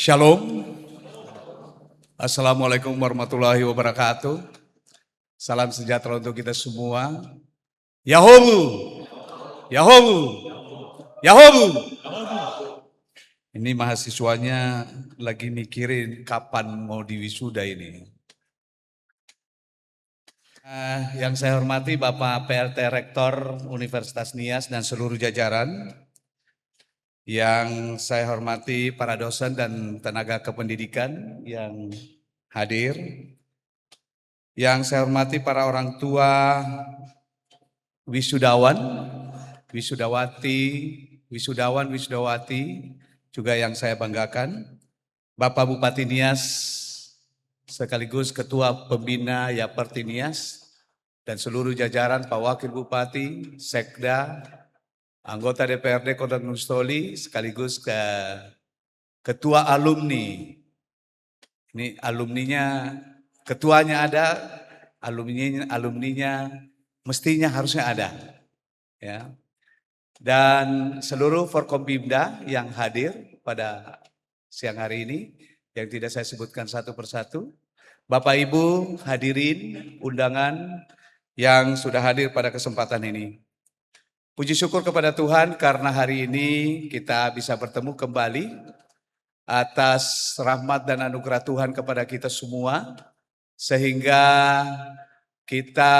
Shalom. Assalamualaikum warahmatullahi wabarakatuh. Salam sejahtera untuk kita semua. Yahobu, Yahobu, Yahobu. Ini mahasiswanya lagi mikirin kapan mau diwisuda ini. Yang saya hormati Bapak PLT Rektor Universitas Nias dan seluruh jajaran. Yang saya hormati para dosen dan tenaga kependidikan yang hadir. Yang saya hormati para orang tua wisudawan, wisudawati, wisudawan, wisudawati, juga yang saya banggakan. Bapak Bupati Nias, sekaligus Ketua Pembina Yaperti Nias, dan seluruh jajaran Pak Wakil Bupati, Sekda, anggota DPRD Kota Gunung Sitoli, sekaligus ketua alumni. Ini alumninya, ketuanya ada, alumninya mestinya harusnya ada. Ya. Dan seluruh Forkompimda yang hadir pada siang hari ini, yang tidak saya sebutkan satu persatu. Bapak Ibu hadirin undangan yang sudah hadir pada kesempatan ini. Puji syukur kepada Tuhan karena hari ini kita bisa bertemu kembali atas rahmat dan anugerah Tuhan kepada kita semua. Sehingga kita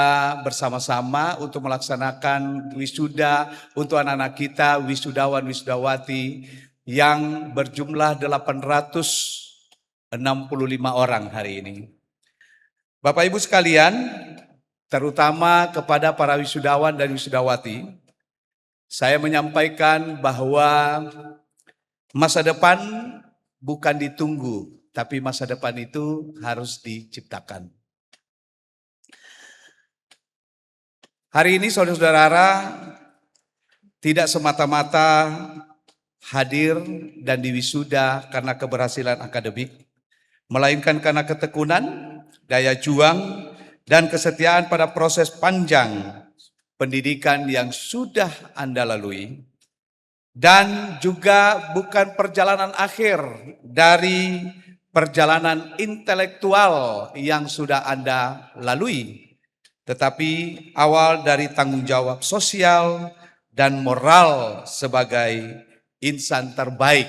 bersama-sama untuk melaksanakan wisuda untuk anak-anak kita, wisudawan, wisudawati yang berjumlah 865 orang hari ini. Bapak Ibu sekalian, terutama kepada para wisudawan dan wisudawati, saya menyampaikan bahwa masa depan bukan ditunggu, tapi masa depan itu harus diciptakan. Hari ini saudara-saudara tidak semata-mata hadir dan diwisuda karena keberhasilan akademik, melainkan karena ketekunan, daya juang, dan kesetiaan pada proses panjang pendidikan yang sudah Anda lalui, dan juga bukan perjalanan akhir dari perjalanan intelektual yang sudah Anda lalui, tetapi awal dari tanggung jawab sosial dan moral sebagai insan terbaik.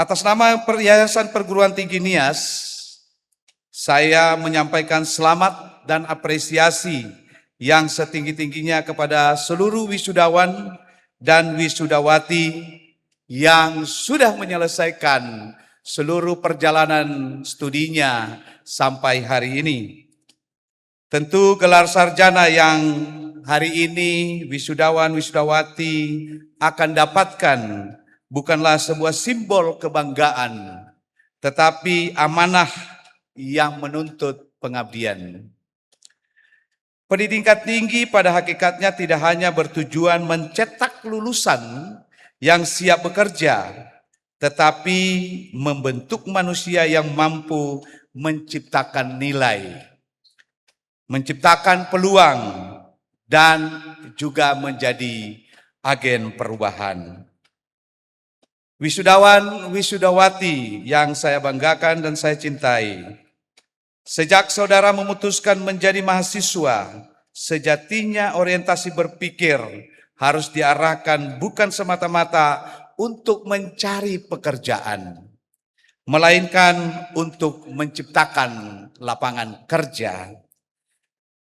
Atas nama Yayasan Perguruan Tinggi Nias, saya menyampaikan selamat dan apresiasi yang setinggi-tingginya kepada seluruh wisudawan dan wisudawati yang sudah menyelesaikan seluruh perjalanan studinya sampai hari ini. Tentu gelar sarjana yang hari ini wisudawan, wisudawati akan dapatkan bukanlah sebuah simbol kebanggaan, tetapi amanah yang menuntut pengabdian. Pendidikan tinggi pada hakikatnya tidak hanya bertujuan mencetak lulusan yang siap bekerja, tetapi membentuk manusia yang mampu menciptakan nilai, menciptakan peluang, dan juga menjadi agen perubahan. Wisudawan, wisudawati yang saya banggakan dan saya cintai, sejak saudara memutuskan menjadi mahasiswa, sejatinya orientasi berpikir harus diarahkan bukan semata-mata untuk mencari pekerjaan, melainkan untuk menciptakan lapangan kerja.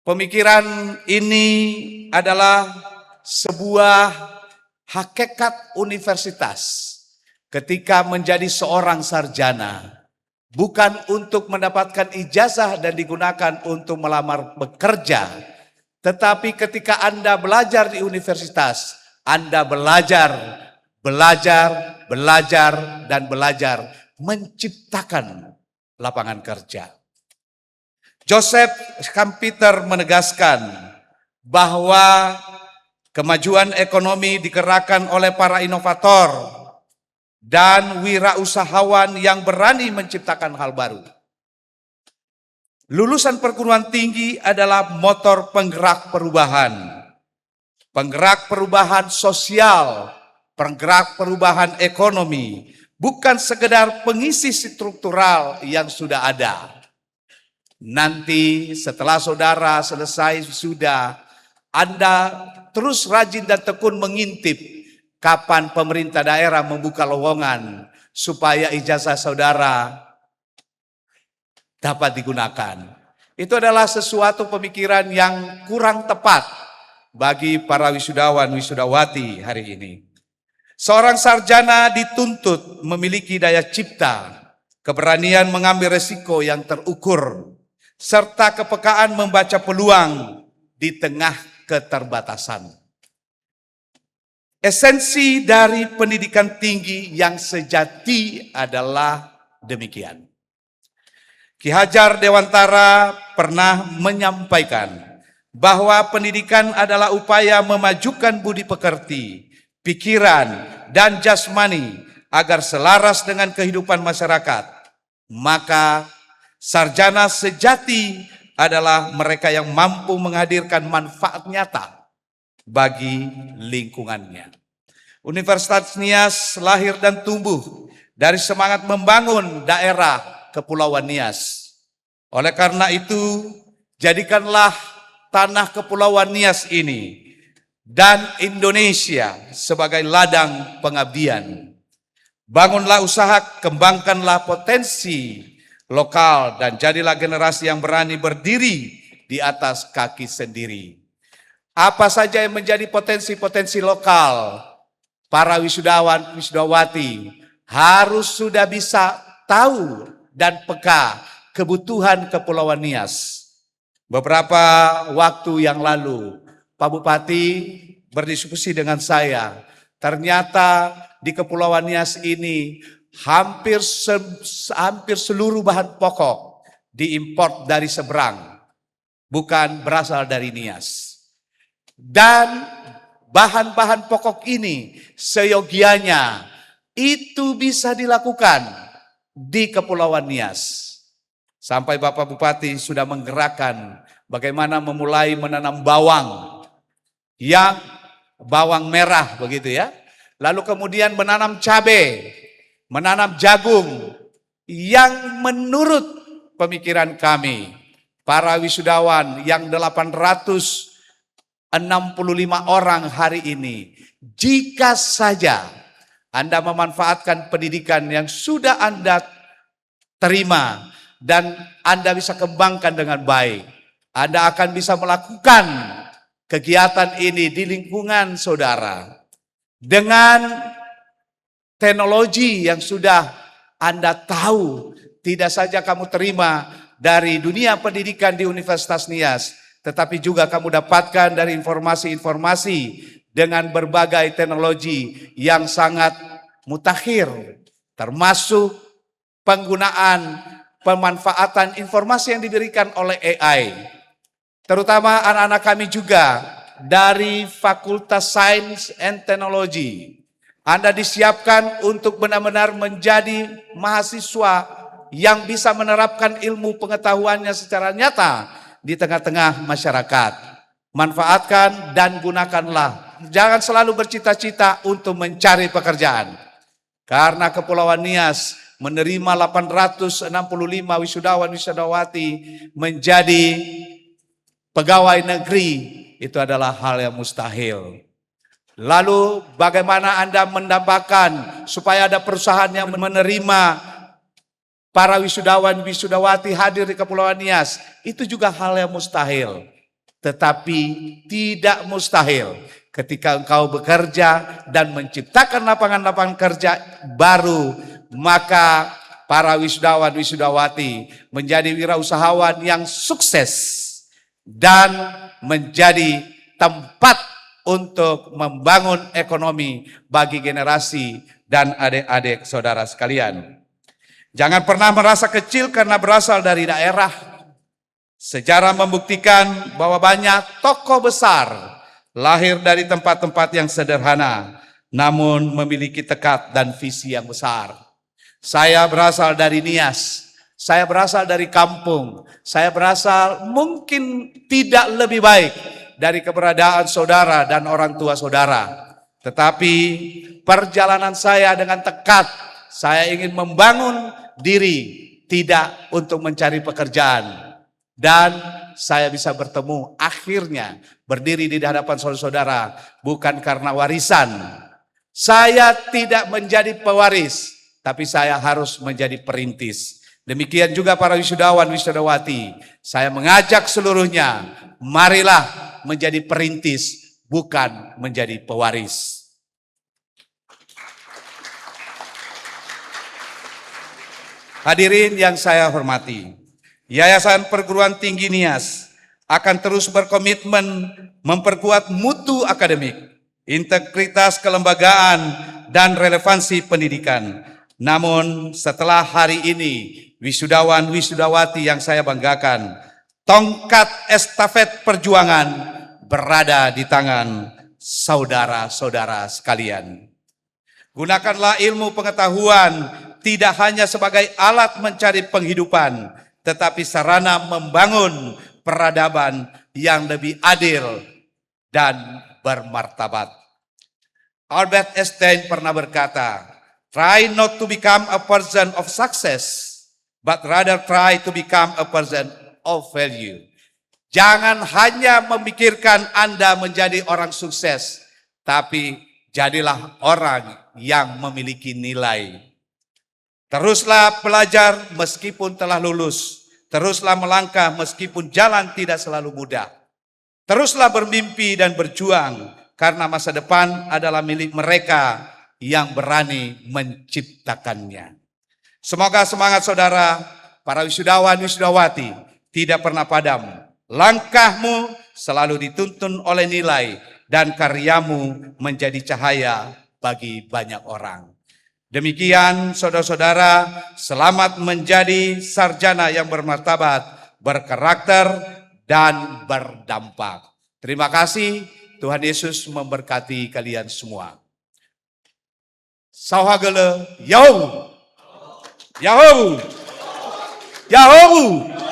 Pemikiran ini adalah sebuah hakikat universitas ketika menjadi seorang sarjana. Bukan untuk mendapatkan ijazah dan digunakan untuk melamar bekerja. Tetapi ketika Anda belajar di universitas, Anda belajar menciptakan lapangan kerja. Joseph Schumpeter menegaskan bahwa kemajuan ekonomi digerakkan oleh para inovator dan wirausahawan yang berani menciptakan hal baru. Lulusan perguruan tinggi adalah motor penggerak perubahan sosial, penggerak perubahan ekonomi, bukan sekedar pengisi struktural yang sudah ada. Nanti setelah saudara selesai sudah, Anda terus rajin dan tekun mengintip kapan pemerintah daerah membuka lowongan supaya ijazah saudara dapat digunakan. Itu adalah sesuatu pemikiran yang kurang tepat bagi para wisudawan wisudawati hari ini. Seorang sarjana dituntut memiliki daya cipta, keberanian mengambil resiko yang terukur, serta kepekaan membaca peluang di tengah keterbatasan. Esensi dari pendidikan tinggi yang sejati adalah demikian. Ki Hajar Dewantara pernah menyampaikan bahwa pendidikan adalah upaya memajukan budi pekerti, pikiran, dan jasmani agar selaras dengan kehidupan masyarakat. Maka sarjana sejati adalah mereka yang mampu menghadirkan manfaat nyata bagi lingkungannya. Universitas Nias lahir dan tumbuh dari semangat membangun daerah Kepulauan Nias. Oleh karena itu, jadikanlah tanah Kepulauan Nias ini dan Indonesia sebagai ladang pengabdian. Bangunlah usaha, kembangkanlah potensi lokal, dan jadilah generasi yang berani berdiri di atas kaki sendiri. Apa saja yang menjadi potensi-potensi lokal, para wisudawan, wisudawati harus sudah bisa tahu dan peka kebutuhan Kepulauan Nias. Beberapa waktu yang lalu, Pak Bupati berdiskusi dengan saya. Ternyata di Kepulauan Nias ini hampir seluruh bahan pokok diimpor dari seberang, bukan berasal dari Nias. Dan bahan-bahan pokok ini seyogianya itu bisa dilakukan di Kepulauan Nias. Sampai Bapak Bupati sudah menggerakkan bagaimana memulai menanam bawang, yang bawang merah begitu ya. Lalu kemudian menanam cabai, menanam jagung, yang menurut pemikiran kami, para wisudawan yang 865 orang hari ini, jika saja Anda memanfaatkan pendidikan yang sudah Anda terima dan Anda bisa kembangkan dengan baik, Anda akan bisa melakukan kegiatan ini di lingkungan saudara dengan teknologi yang sudah Anda tahu. Tidak saja kamu terima dari dunia pendidikan di Universitas Nias, tetapi juga kamu dapatkan dari informasi-informasi dengan berbagai teknologi yang sangat mutakhir, termasuk penggunaan pemanfaatan informasi yang diberikan oleh AI. Terutama anak-anak kami juga dari Fakultas Sains and Technology. Anda disiapkan untuk benar-benar menjadi mahasiswa yang bisa menerapkan ilmu pengetahuannya secara nyata di tengah-tengah masyarakat. Manfaatkan dan gunakanlah. Jangan selalu bercita-cita untuk mencari pekerjaan. Karena Kepulauan Nias menerima 865 wisudawan wisudawati menjadi pegawai negeri, itu adalah hal yang mustahil. Lalu bagaimana Anda mendapatkan supaya ada perusahaan yang menerima para wisudawan wisudawati hadir di Kepulauan Nias? Itu juga hal yang mustahil. Tetapi tidak mustahil ketika engkau bekerja dan menciptakan lapangan-lapangan kerja baru, maka para wisudawan wisudawati menjadi wirausahawan yang sukses dan menjadi tempat untuk membangun ekonomi bagi generasi dan adik-adik saudara sekalian. Jangan pernah merasa kecil karena berasal dari daerah. Sejarah membuktikan bahwa banyak tokoh besar lahir dari tempat-tempat yang sederhana, namun memiliki tekad dan visi yang besar. Saya berasal dari Nias, saya berasal dari kampung, saya berasal mungkin tidak lebih baik dari keberadaan saudara dan orang tua saudara. Tetapi perjalanan saya dengan tekad saya ingin membangun diri tidak untuk mencari pekerjaan. Dan saya bisa bertemu akhirnya berdiri di hadapan saudara-saudara bukan karena warisan. Saya tidak menjadi pewaris, tapi saya harus menjadi perintis. Demikian juga para wisudawan, wisudawati. Saya mengajak seluruhnya, marilah menjadi perintis, bukan menjadi pewaris. Hadirin yang saya hormati, Yayasan Perguruan Tinggi Nias akan terus berkomitmen memperkuat mutu akademik, integritas kelembagaan, dan relevansi pendidikan. Namun setelah hari ini, wisudawan wisudawati yang saya banggakan, tongkat estafet perjuangan berada di tangan saudara-saudara sekalian. Gunakanlah ilmu pengetahuan tidak hanya sebagai alat mencari penghidupan, tetapi sarana membangun peradaban yang lebih adil dan bermartabat. Albert Einstein pernah berkata, "Try not to become a person of success, but rather try to become a person of value." Jangan hanya memikirkan Anda menjadi orang sukses, tapi jadilah orang yang memiliki nilai. Teruslah belajar meskipun telah lulus. Teruslah melangkah meskipun jalan tidak selalu mudah. Teruslah bermimpi dan berjuang karena masa depan adalah milik mereka yang berani menciptakannya. Semoga semangat saudara, para wisudawan wisudawati tidak pernah padam. Langkahmu selalu dituntun oleh nilai dan karyamu menjadi cahaya bagi banyak orang. Demikian saudara-saudara, selamat menjadi sarjana yang bermartabat, berkarakter, dan berdampak. Terima kasih, Tuhan Yesus memberkati kalian semua. Sauhagele, Yahoo! Yahoo! Yahoo!